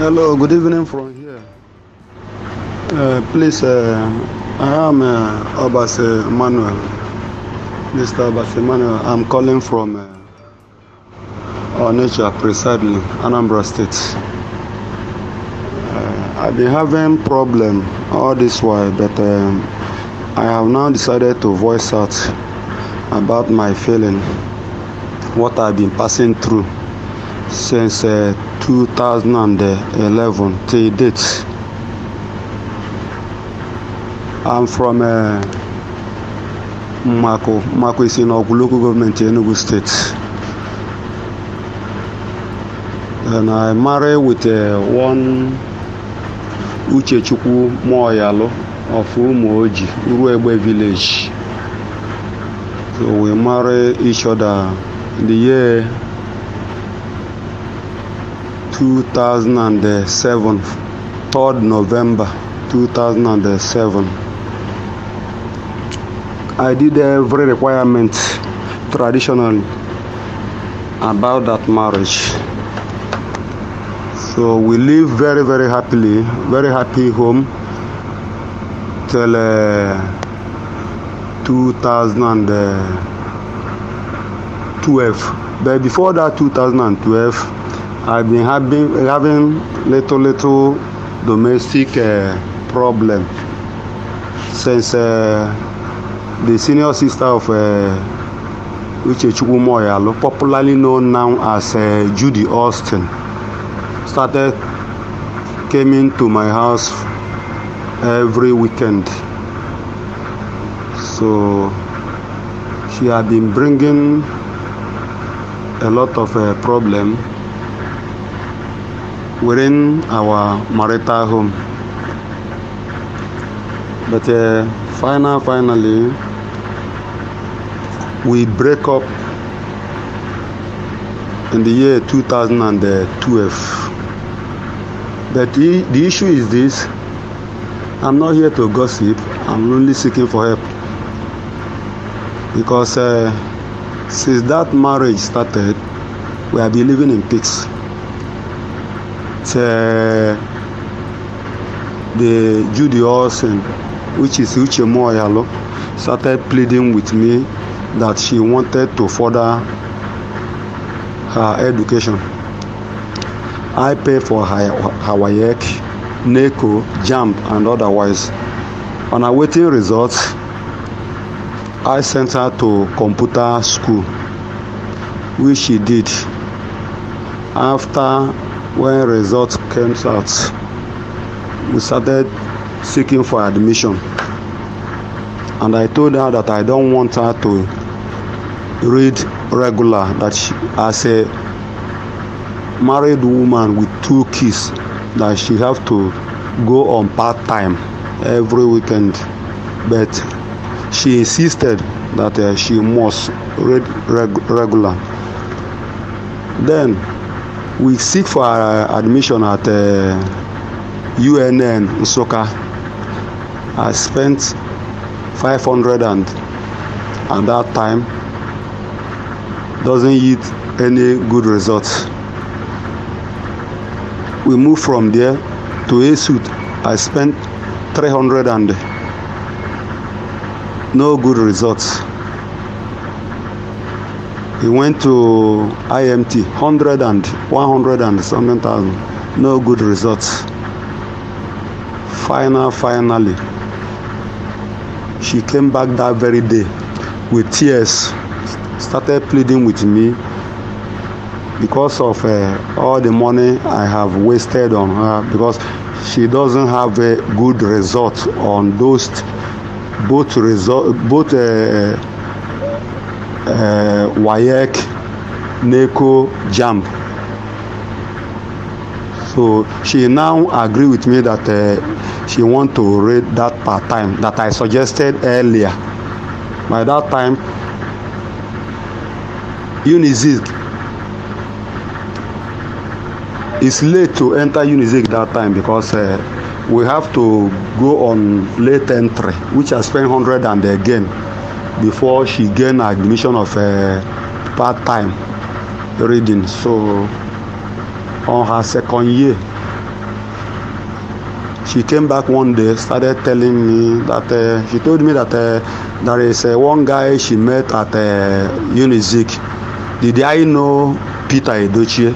Hello, good evening from here. Please, I am Obas Emmanuel, Mr. Obas Emmanuel. I'm calling from Onitsha, precisely, Anambra State. I've been having problem all this while, but I have now decided to voice out about my feeling, what I've been passing through since 2011 till date. I'm from Mako is in Ogu local government in Enugu State. And I married with one Uchechukwu Moyalo of Umuoji, Uruegbe village. So we married each other in the year 2007, 3rd November 2007. I did every requirement traditionally about that marriage. So we live very, very happily, very happy home till 2012. But before that 2012, I've been having little domestic problem since the senior sister of Uchechukwu Moyalo, popularly known now as Judy Austin, came into my house every weekend. So she had been bringing a lot of problem within our marital home. But finally, we break up in the year 2012. But the issue is this: I'm not here to gossip, I'm only seeking for help. Because since that marriage started, we have been living in peace. The Judy Austin, which is Uche Moyalo, started pleading with me that she wanted to further her education. I pay for her WAEC, NECO, JAMB, and otherwise. On awaiting results, I sent her to computer school, which she did. After, when results came out, we started seeking for admission. And I told her that I don't want her to read regular, that she, as a married woman with 2 kids, that she have to go on part-time every weekend. But she insisted that she must read regular. Then we seek for admission at UNN Nsukka. I spent 500 and at that time doesn't yield any good results. We moved from there to ASUT. I spent 300 and no good results. We went to IMT, 100 and 100 and something thousand, no good results. Finally, she came back that very day with tears, started pleading with me because of all the money I have wasted on her, because she doesn't have a good result on those both WAEC, NECO, JAMB. So she now agreed with me that she want to read that part-time that I suggested earlier. By that time, Unizik is late to enter Unizik that time, because we have to go on late entry, which I spent 100 and again before she gained admission of part-time reading. So on her second year, she came back one day, started telling me that she told me that there is one guy she met at Unizik. Did I know Peter Edochie?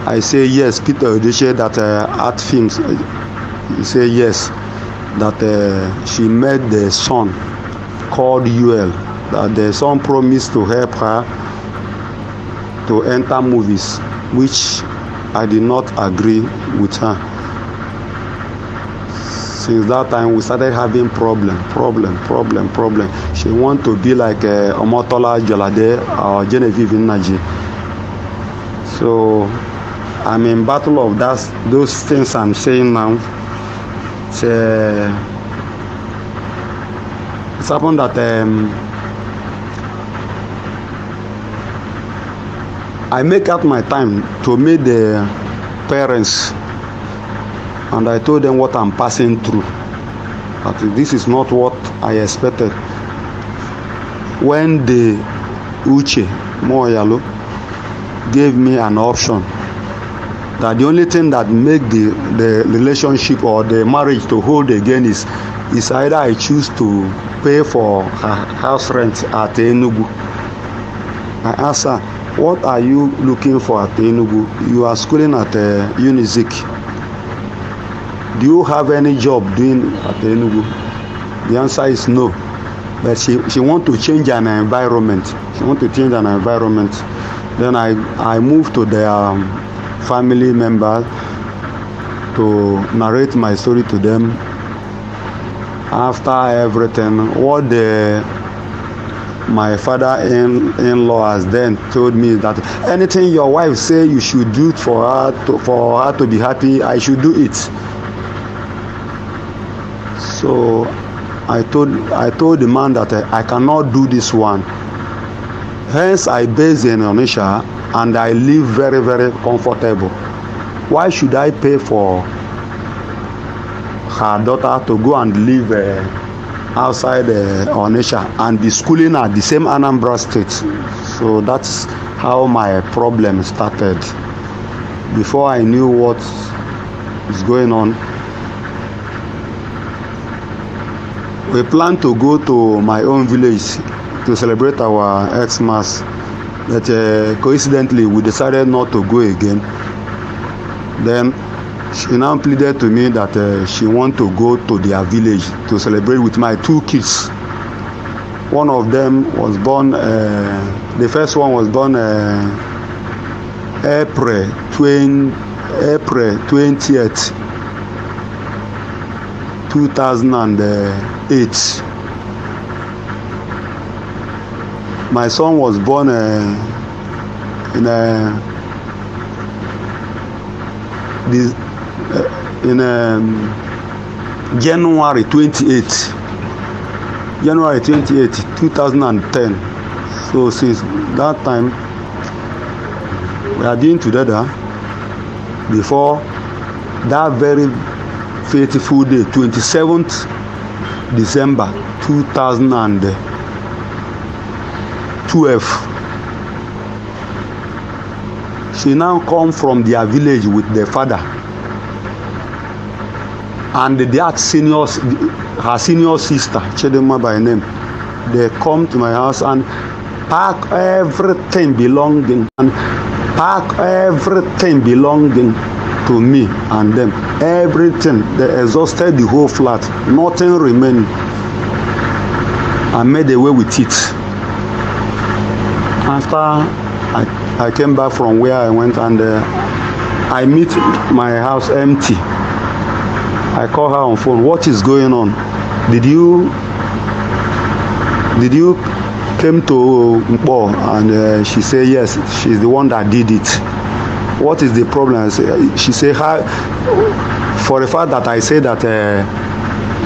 I say yes, Peter Edochie that art films. He say yes, that she met the son called Yul, that the son promised to help her to enter movies, which I did not agree with her. Since that time, we started having problem. She want to be like Omotola Jolade or Genevieve Nnaji. So I'm in battle of those things I'm saying now. It's happened that I make out my time to meet the parents, and I told them what I'm passing through. But this is not what I expected. When the Uche Moyalo gave me an option that the only thing that make the relationship or the marriage to hold again is either I choose to pay for her house rent at Enugu. I asked her, what are you looking for at Enugu? You are schooling at Unizik. Do you have any job doing at Enugu? The answer is no. But she want to change an environment. Then I moved to their family members to narrate my story to them. After everything, what my father-in-law has then told me that anything your wife say you should do for her to be happy, I should do it. So I told the man that I cannot do this one. Hence I base in Onitsha and I live very, very comfortable. Why should I pay for her daughter to go and live outside Onitsha and be schooling at the same Anambra State? So that's how my problem started. Before I knew what is going on, we planned to go to my own village to celebrate our Xmas, but coincidentally we decided not to go again. Then she now pleaded to me that she want to go to their village to celebrate with my two kids. One of them was born, the first one was born April 20th, 2008. My son was born in January 28, 2010. So since that time, we are doing together. Before that very faithful day, 27th December 2012, she now come from their village with their father and her senior sister, Chidema by name. They come to my house and pack everything belonging to me and them. Everything. They exhausted the whole flat. Nothing remaining. I made away with it. After I came back from where I went and I meet my house empty. I call her on phone. What is going on? Did you came to Mpo? And she said yes. She's the one that did it. What is the problem? She said for the fact that I say that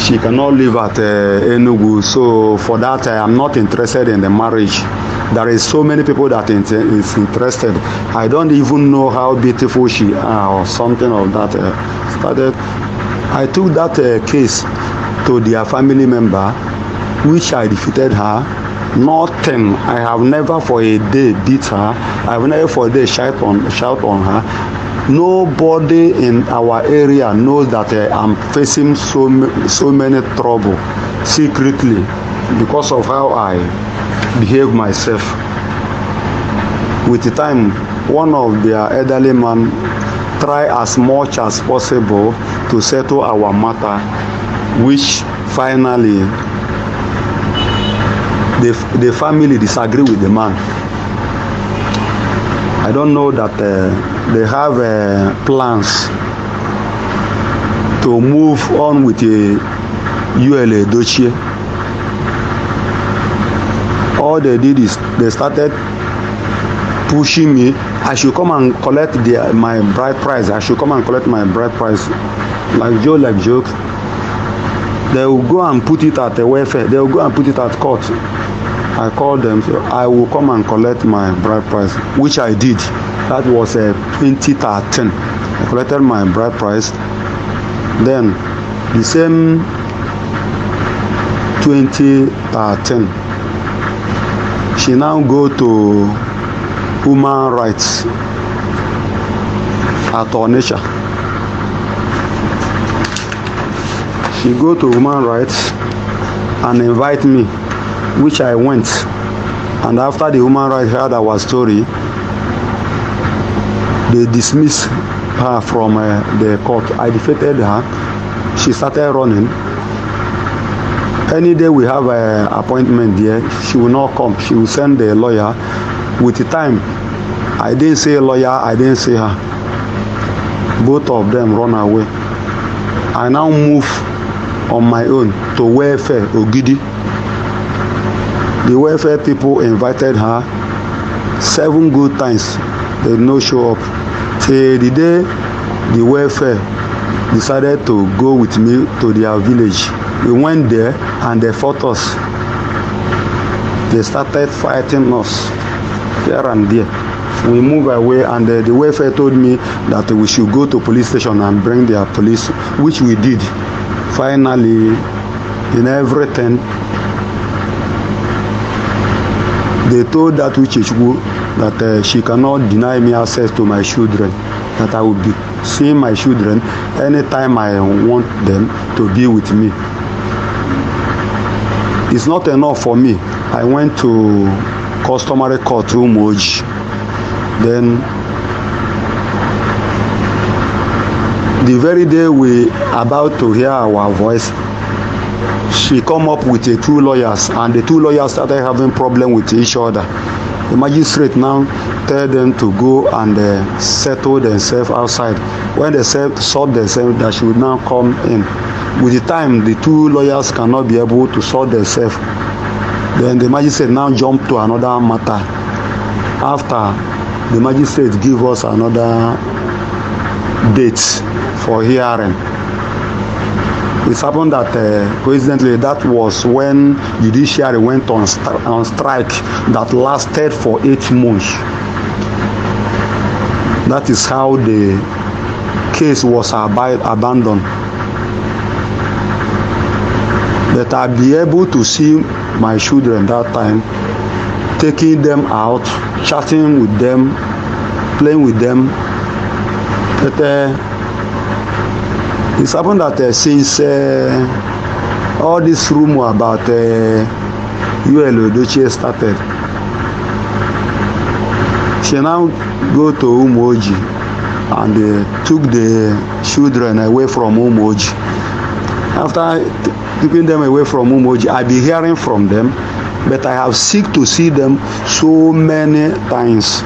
she cannot live at Enugu, so for that I'm not interested in the marriage. There is so many people that is interested. I don't even know how beautiful she or something of that started. I took that case to their family member, which I defeated her. Nothing. I have never for a day beat her. I have never for a day shout on her. Nobody in our area knows that I'm facing so many trouble secretly because of how I behave myself. With the time, one of their elderly man try as much as possible to settle our matter, which finally the family disagree with the man. I don't know that they have plans to move on with Yul Edochie. All they did is they started pushing me. I should come and collect my bride price. I should come and collect my bride price. Like joke. They will go and put it at the welfare. They will go and put it at court. I called them, so I will come and collect my bride price, which I did. That was 2013. I collected my bride price. Then, the same 2013, she now go to human rights at Onitsha. She go to human rights and invite me, which I went. And after the human rights heard our story, they dismissed her from the court. I defeated her. She started running. Any day we have an appointment there, she will not come. She will send the lawyer. With the time, I didn't see a lawyer, I didn't see her. Both of them run away. I now move on my own to welfare, Ogidi. The welfare people invited her 7 good times. They did not show up. Till the day the welfare decided to go with me to their village. We went there and they fought us. They started fighting us here and there. We moved away and the welfare told me that we should go to police station and bring their police, which we did. Finally, in everything, they told that Uchichukwu that she cannot deny me access to my children, that I will be seeing my children anytime I want them to be with me. It's not enough for me. I went to customary court Umoji. Then the very day we about to hear our voice, she come up with the 2 lawyers, and the 2 lawyers started having problem with each other. The magistrate now tell them to go and settle themselves outside. When they sort themselves, that she would now come in. With the time, the 2 lawyers cannot be able to sort themselves. Then the magistrate now jump to another matter. After the magistrate give us another date for hearing. It happened that coincidentally that was when judiciary went on strike that lasted for 8 months. That is how the case was abandoned. But I'll be able to see my children that time, taking them out, chatting with them, playing with them. But it's happened that since all this rumor about Yul Edochie started, she now go to Umoji and took the children away from Umoji. After taking them away from Umoji, I be hearing from them, but I have seek to see them so many times.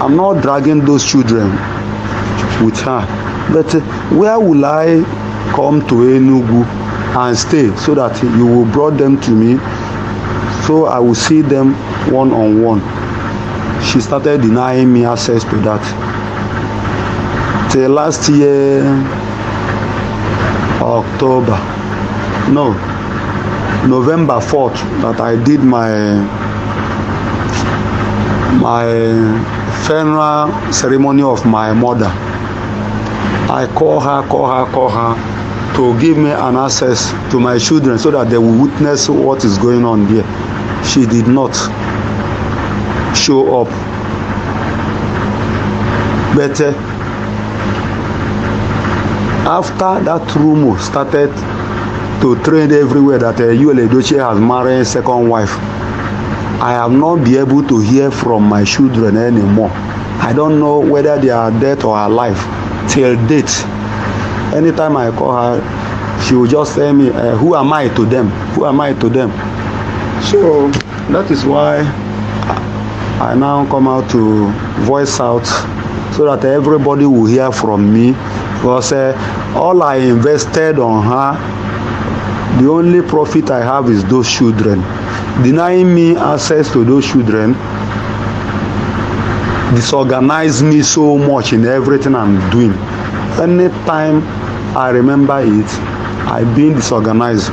I'm not dragging those children with her, but where will I come to Enugu and stay so that you will bring them to me, so I will see them one-on-one? She started denying me access to that. Till last year, November 4th, that I did my funeral ceremony of my mother. I call her to give me an access to my children so that they will witness what is going on there. She did not show up. But after that rumor started to trend everywhere that Yul Edochie has married a second wife, I have not been able to hear from my children anymore. I don't know whether they are dead or alive till date. Anytime I call her, she will just tell me, who am I to them? Who am I to them? So that is why I now come out to voice out so that everybody will hear from me, because all I invested on her, the only profit I have is those children. Denying me access to those children disorganized me so much in everything I'm doing. Anytime I remember it, I've been disorganized.